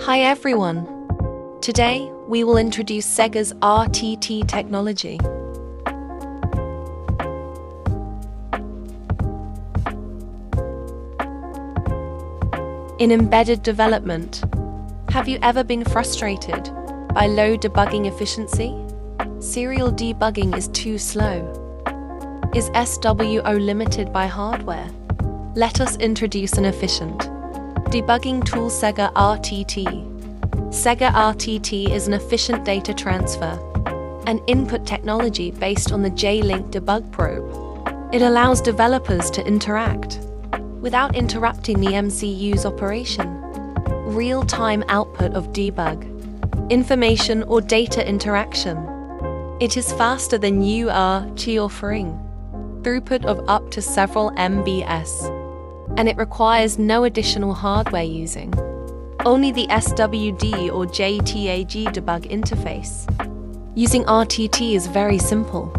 Hi everyone! Today, we will introduce SEGGER's RTT technology. In embedded development, have you ever been frustrated by low debugging efficiency? Serial debugging is too slow. Is SWO limited by hardware? Let us introduce an efficient debugging tool, SEGGER RTT. SEGGER RTT is an efficient data transfer and input technology based on the J-Link debug probe. It allows developers to interact without interrupting the MCU's operation. Real-time output of debug, information or data interaction. It is faster than youyeetoo offering throughput of up to several MBs, and it requires no additional hardware using only the SWD or JTAG debug interface. Using RTT is very simple.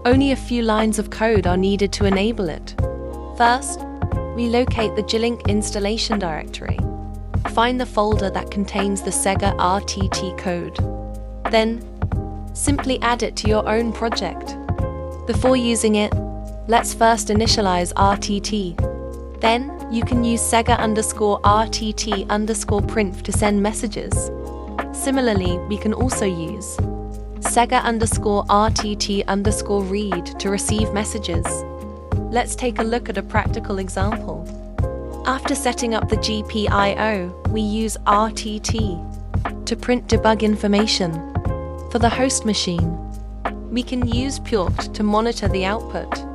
Only a few lines of code are needed to enable it. First, we locate the J-Link installation directory. Find the folder that contains the SEGGER RTT code. Then, simply add it to your own project. Before using it, let's first initialize RTT. Then, you can use SEGGER_RTT_print to send messages. Similarly, we can also use SEGGER_RTT_read to receive messages. Let's take a look at a practical example. After setting up the GPIO, we use RTT to print debug information. For the host machine, we can use Purt to monitor the output.